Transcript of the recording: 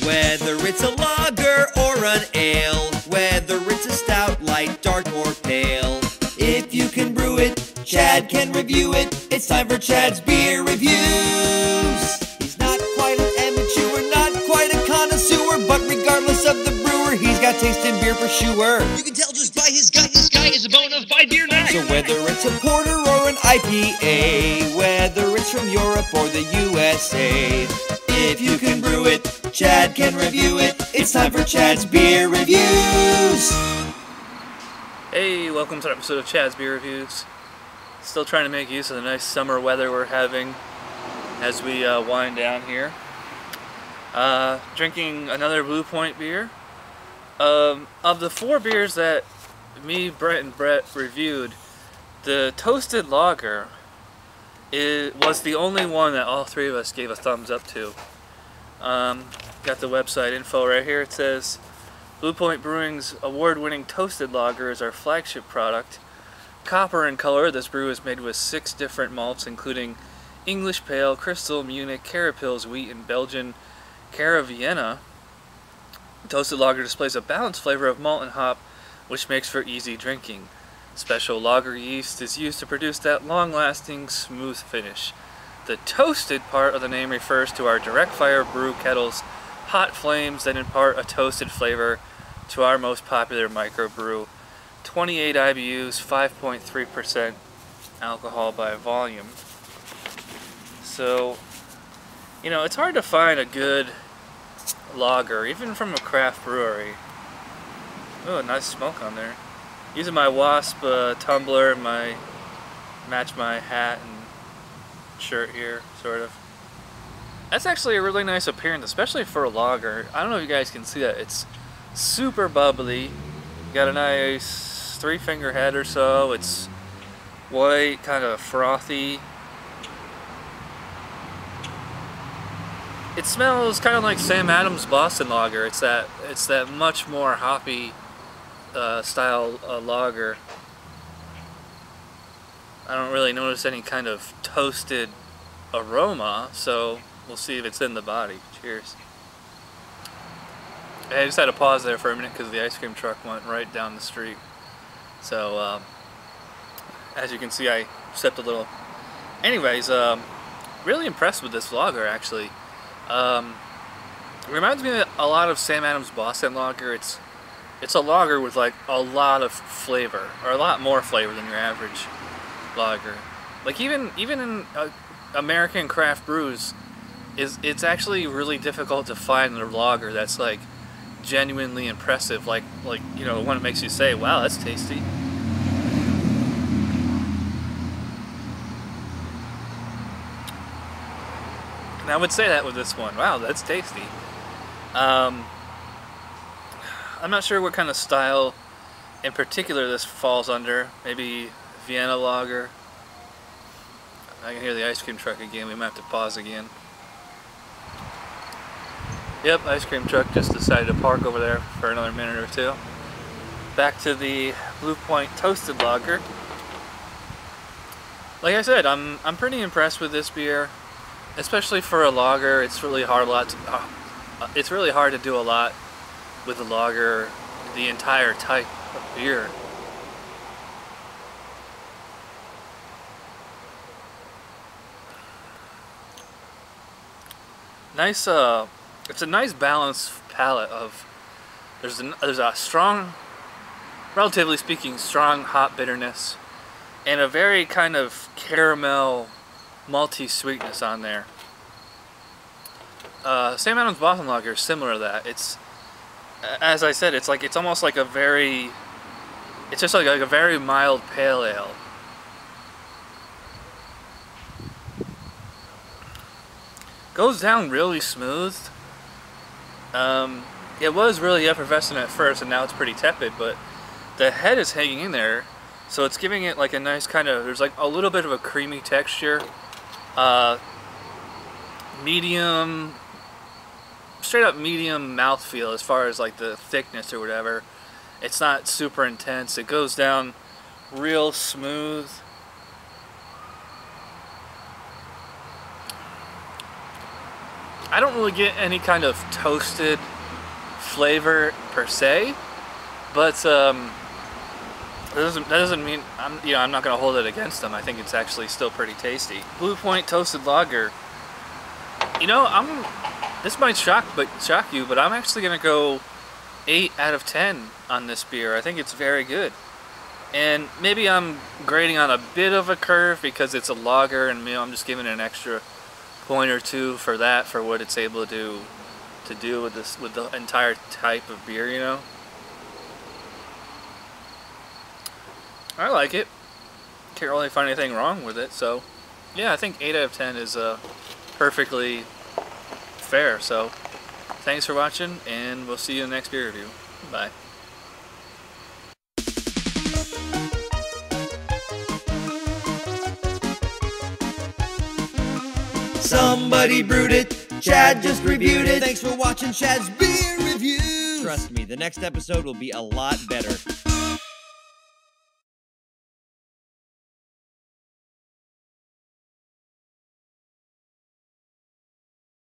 Whether it's a lager or an ale, whether it's a stout, light, dark, or pale, if you can brew it, Chad can review it. It's time for Chad's Beer Reviews. He's not quite an amateur, not quite a connoisseur, but regardless of the brewer, he's got taste in beer for sure. You can tell just by his gut, this guy is a bona fide beer nut. So whether it's a porter or an IPA, whether it's from Europe or the USA, if you can brew it, Chad can review it. It's time for Chad's Beer Reviews. Hey, welcome to an episode of Chad's Beer Reviews. Still trying to make use of the nice summer weather we're having as we wind down here. Drinking another Blue Point beer. Of the four beers that me, Brett, and Brett reviewed, the Toasted Lager was the only one that all three of us gave a thumbs up to. Got the website info right here. It says, Blue Point Brewing's award-winning Toasted Lager is our flagship product. Copper in color, this brew is made with 6 different malts, including English Pale, Crystal, Munich, Carapils, Wheat, and Belgian Caravvienna. Toasted Lager displays a balanced flavor of malt and hop, which makes for easy drinking. Special lager yeast is used to produce that long-lasting, smooth finish. The toasted part of the name refers to our direct fire brew kettle's hot flames that impart a toasted flavor to our most popular microbrew. 28 IBUs, 5.3% alcohol by volume. So, you know, it's hard to find a good lager, even from a craft brewery. Oh, nice smoke on there. Using my Wasp tumbler, match my hat and shirt here, sort of. That's actually a really nice appearance, especially for a lager. I don't know if you guys can see that. It's super bubbly. Got a nice 3-finger head or so. It's white, kind of frothy. It smells kind of like Sam Adams Boston Lager. It's that much more hoppy style lager. I don't really notice any kind of toasted aroma, so we'll see if it's in the body. Cheers. I just had to pause there for a minute because the ice cream truck went right down the street. So, as you can see, I sipped a little. Anyways, really impressed with this lager, actually. It reminds me a lot of Sam Adams Boston Lager. It's a lager with like a lot of flavor, or a lot more flavor than your average lager. Like even in American craft brews, it's actually really difficult to find a lager that's like genuinely impressive, like you know, one that makes you say, wow, that's tasty. And I would say that with this one. Wow, that's tasty. I'm not sure what kind of style in particular this falls under. Maybe Vienna lager. I can hear the ice cream truck again. We might have to pause again. Yep, ice cream truck just decided to park over there for another minute or two. Back to the Blue Point Toasted Lager. Like I said, I'm pretty impressed with this beer, especially for a lager. It's really hard to do a lot with a lager, the entire type of beer. Nice. It's a nice balanced palate of. There's a strong, relatively speaking, strong hop bitterness, and a very kind of caramel, malty sweetness on there. Sam Adams Boston Lager is similar to that. It's, as I said, it's almost like a very, it's just like a very mild pale ale. Goes down really smooth. It was really effervescent at first, and now it's pretty tepid, but the head is hanging in there, so it's giving it like a nice kind of, there's like a little bit of a creamy texture. Medium, straight up medium mouthfeel as far as like the thickness or whatever. It's not super intense. It goes down real smooth. I don't really get any kind of toasted flavor per se, but that doesn't mean I'm not gonna hold it against them. I think it's actually still pretty tasty. Blue Point Toasted Lager. You know, this might shock you, but I'm actually gonna go 8 out of 10 on this beer. I think it's very good. And maybe I'm grading on a bit of a curve because it's a lager, and I'm just giving it an extra point or two for that, for what it's able to do with the entire type of beer, you know. I like it. Can't really find anything wrong with it, so yeah, I think 8 out of 10 is perfectly fair. So thanks for watching, and we'll see you in the next beer review. Bye. Somebody brewed it, Chad just reviewed it. Thanks for watching Chad's Beer Review. Trust me, the next episode will be a lot better.